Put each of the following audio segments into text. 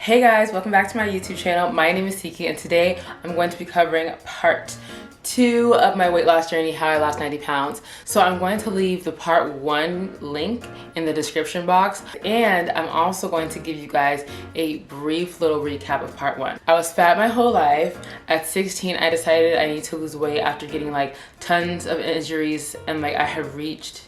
Hey guys, welcome back to my YouTube channel. My name is Tiki and today I'm going to be covering part 2 of my weight loss journey, how I lost 90 pounds. So I'm going to leave the part 1 link in the description box, and I'm also going to give you guys a brief little recap of part 1. I was fat my whole life. At 16, I decided I need to lose weight after getting like tons of injuries, and like I had reached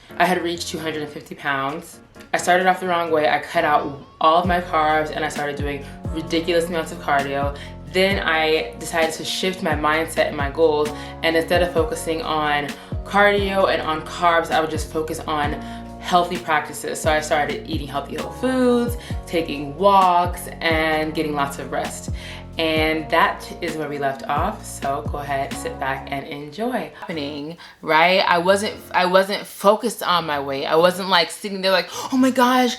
250 pounds. I started off the wrong way. I cut out all of my carbs and I started doing ridiculous amounts of cardio. Then I decided to shift my mindset and my goals, and instead of focusing on cardio and on carbs, I would just focus on healthy practices. So I started eating healthy whole foods, taking walks, and getting lots of rest. And that is where we left off. So go ahead, sit back and enjoy. Happening, right? I wasn't focused on my weight. I wasn't like sitting there like, oh my gosh,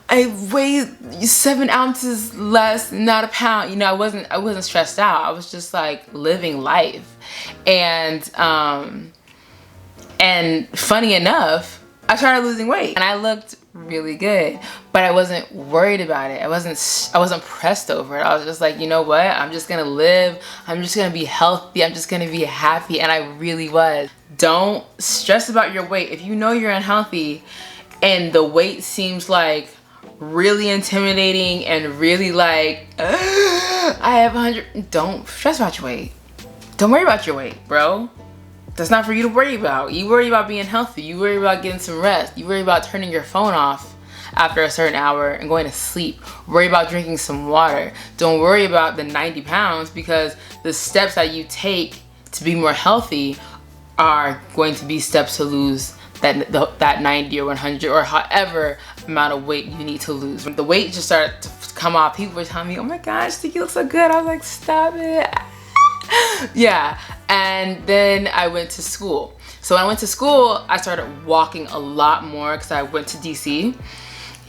I weigh 7 ounces less, not a pound. You know, I wasn't stressed out. I was just like living life. And funny enough, I started losing weight and I looked really good, but I wasn't worried about it. I wasn't pressed over it. I was just like, you know what? I'm just gonna live. I'm just gonna be healthy. I'm just gonna be happy. And I really was. Don't stress about your weight. If you know you're unhealthy and the weight seems like really intimidating and really like, I have 100, don't stress about your weight. Don't worry about your weight, bro. That's not for you to worry about. You worry about being healthy. You worry about getting some rest. You worry about turning your phone off after a certain hour and going to sleep. Worry about drinking some water. Don't worry about the 90 pounds, because the steps that you take to be more healthy are going to be steps to lose that 90 or 100 or however amount of weight you need to lose. When the weight just started to come off, people were telling me, oh my gosh, Tiki, you look so good. I was like, stop it. Yeah. And then I went to school. So when I went to school, I started walking a lot more because I went to DC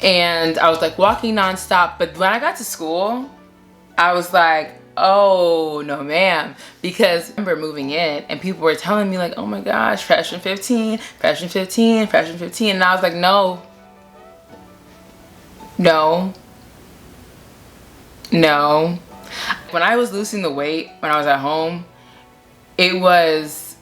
and I was like walking nonstop. But when I got to school, I was like, oh no ma'am, because I remember moving in and people were telling me like, oh my gosh, freshman 15, freshman 15, freshman 15. And I was like, no. When I was losing the weight, when I was at home, it was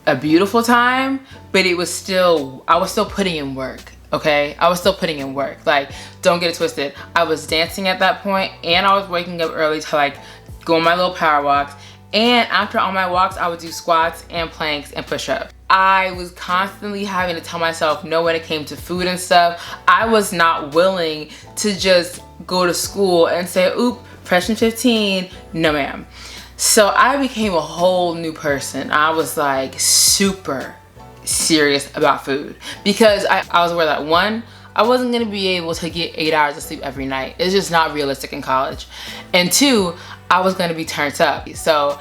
a beautiful time, but I was still putting in work, okay? I was still putting in work. Like, don't get it twisted. I was dancing at that point, and I was waking up early to like go on my little power walks. And after all my walks, I would do squats and planks and push-ups. I was constantly having to tell myself no when it came to food and stuff. I was not willing to just go to school and say, oop, freshman 15, no ma'am. So I became a whole new person. I was like super serious about food because I was aware that 1, I wasn't gonna be able to get 8 hours of sleep every night. It's just not realistic in college. And 2, I was gonna be turned up. So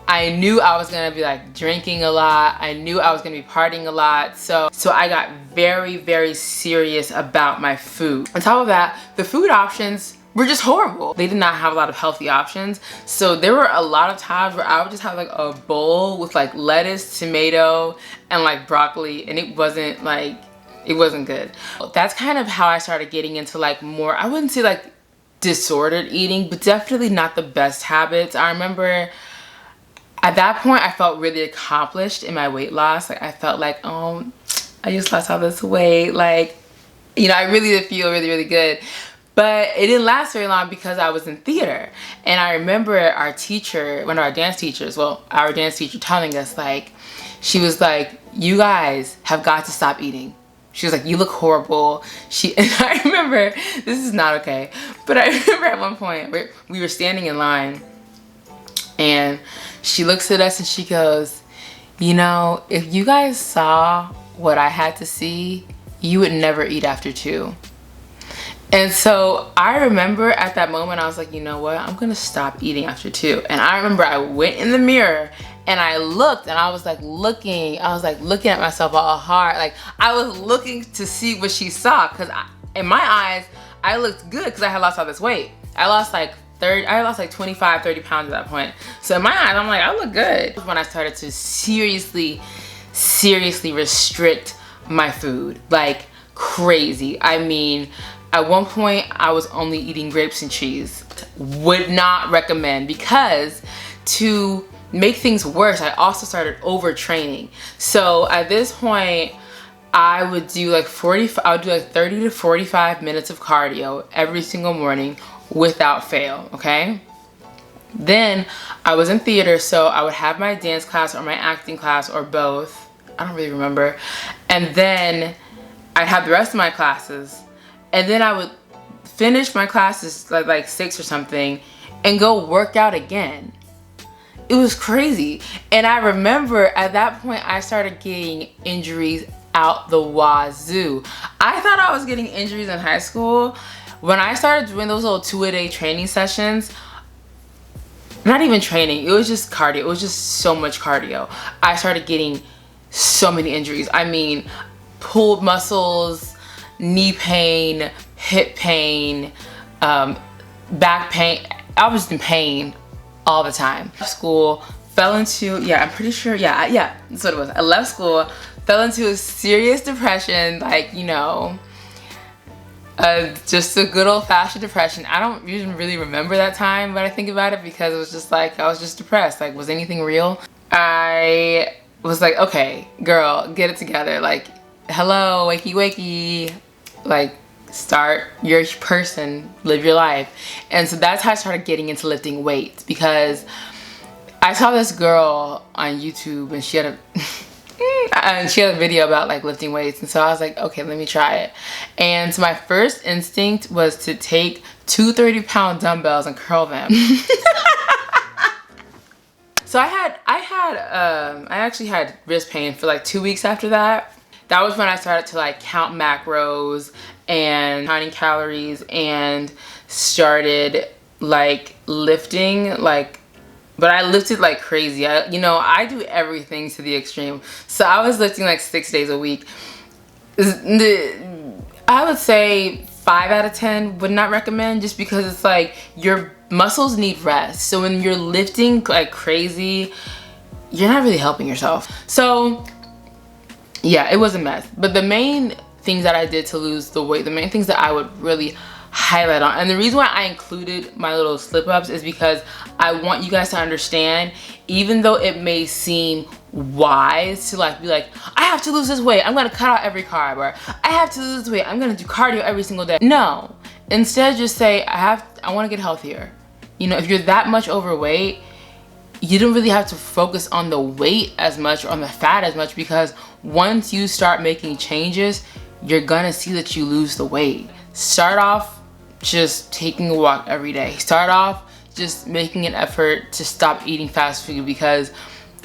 I knew I was gonna be like drinking a lot. I knew I was gonna be partying a lot. So I got very, very serious about my food. On top of that, the food options were just horrible. They did not have a lot of healthy options. So there were a lot of times where I would just have like a bowl with like lettuce, tomato, and like broccoli, and it wasn't good. That's kind of how I started getting into like more, I wouldn't say like disordered eating, but definitely not the best habits. I remember at that point I felt really accomplished in my weight loss. Like I felt like, oh, I just lost all this weight. Like, you know, I really did feel really, really good. But it didn't last very long because I was in theater. And I remember our teacher, one of our dance teachers, our dance teacher telling us like, she was like, you guys have got to stop eating. She was like, you look horrible. And I remember, this is not okay, but I remember at one point we were standing in line and she looks at us and she goes, you know, if you guys saw what I had to see, you would never eat after 2. And so I remember at that moment, I was like, you know what? I'm gonna stop eating after 2. And I remember I went in the mirror and I looked and I was like looking at myself all hard. Like I was looking to see what she saw, because in my eyes, I looked good because I had lost all this weight. I lost like 25, 30 pounds at that point. So in my eyes, I'm like, I look good. When I started to seriously restrict my food, like crazy. I mean, At one point, I was only eating grapes and cheese. Would not recommend, because to make things worse, I also started overtraining. So at this point, I would do like 30 to 45 minutes of cardio every single morning without fail, okay? Then I was in theater, so I would have my dance class or my acting class or both. I don't really remember. And then I'd have the rest of my classes. And then I would finish my classes like 6 or something and go work out again. It was crazy. And I remember at that point, I started getting injuries out the wazoo. I thought I was getting injuries in high school. When I started doing those little 2-a-day training sessions, not even training, it was just cardio. It was just so much cardio. I started getting so many injuries. I mean, pulled muscles, knee pain, hip pain, back pain. I was in pain all the time. School, fell into, yeah, I'm pretty sure, yeah, that's what it was. I left school, fell into a serious depression, like, you know, just a good old-fashioned depression. I don't even really remember that time when I think about it, because it was just like, I was just depressed. Like, was anything real? I was like, okay, girl, get it together. Like, hello, wakey wakey. Like, start your person, live your life. And so that's how I started getting into lifting weights, because I saw this girl on YouTube and she had a video about like lifting weights, and so I was like, okay, let me try it. And so my first instinct was to take 2 30-pound dumbbells and curl them. So I actually had wrist pain for like 2 weeks after that. That was when I started to like count macros and counting calories, and started like lifting, like, but I lifted like crazy. I do everything to the extreme. So I was lifting like 6 days a week. I would say 5 out of 10 would not recommend, just because it's like your muscles need rest. So when you're lifting like crazy, you're not really helping yourself. So yeah, it was a mess. But the main things that I did to lose the weight, the main things that I would really highlight on, and the reason why I included my little slip-ups is because I want you guys to understand, even though it may seem wise to like be like, I have to lose this weight, I'm gonna cut out every carb, or I have to lose this weight, I'm gonna do cardio every single day. No, instead just say, I want to get healthier. You know, if you're that much overweight, you don't really have to focus on the weight as much or on the fat as much, because once you start making changes, you're gonna see that you lose the weight. Start off just taking a walk every day. Start off just making an effort to stop eating fast food, because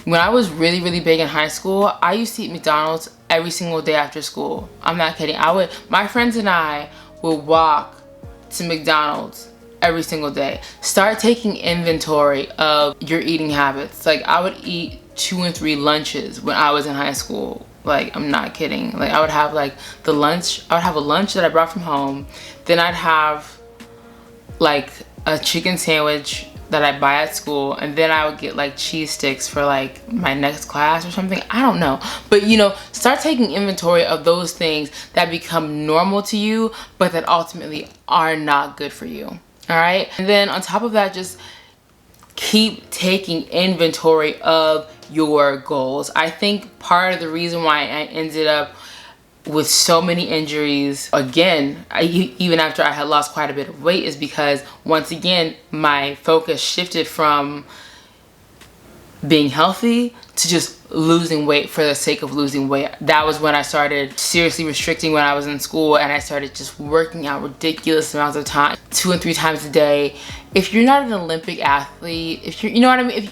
when I was really, really big in high school, I used to eat McDonald's every single day after school. I'm not kidding. My friends and I would walk to McDonald's every single day. Start taking inventory of your eating habits. Like, I would eat 2 and 3 lunches when I was in high school. Like, I'm not kidding. Like, I would have like I would have a lunch that I brought from home. Then I'd have like a chicken sandwich that I buy at school, and then I would get like cheese sticks for like my next class or something. I don't know. But you know, start taking inventory of those things that become normal to you, but that ultimately are not good for you. All right. And then on top of that, just keep taking inventory of your goals. I think part of the reason why I ended up with so many injuries again, even after I had lost quite a bit of weight, is because once again my focus shifted from being healthy to just losing weight for the sake of losing weight. That was when I started seriously restricting when I was in school, and I started just working out ridiculous amounts of time, 2 and 3 times a day. If you're not an Olympic athlete, if you're, you know what I mean,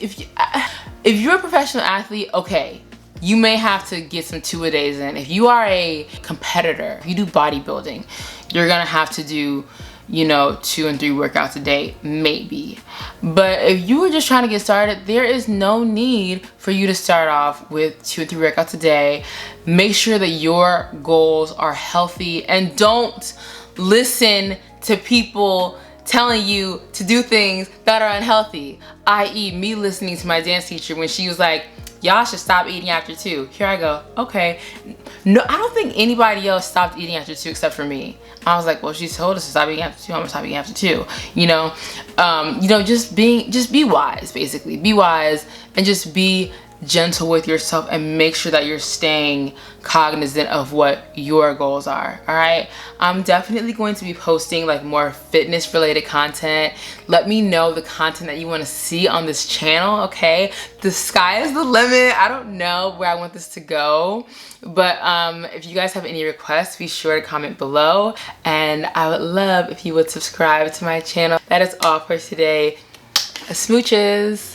if you're a professional athlete, okay, you may have to get some 2-a-days in. If you are a competitor, if you do bodybuilding, you're gonna have to do, you know, 2 and 3 workouts a day, maybe. But if you were just trying to get started, there is no need for you to start off with 2 and 3 workouts a day. Make sure that your goals are healthy, and don't listen to people telling you to do things that are unhealthy, i.e. me listening to my dance teacher when she was like, y'all should stop eating after 2. Here I go, okay. No, I don't think anybody else stopped eating after 2 except for me. I was like, well, she told us to stop eating after 2, I'm gonna stop eating after 2, you know? Just be wise, basically. Be wise and just be gentle with yourself and make sure that you're staying cognizant of what your goals are. All right, I'm definitely going to be posting like more fitness related content. Let me know the content that you want to see on this channel. Okay, the sky is the limit. I don't know where I want this to go, but if you guys have any requests, be sure to comment below, and I would love if you would subscribe to my channel. That is all for today. Smooches.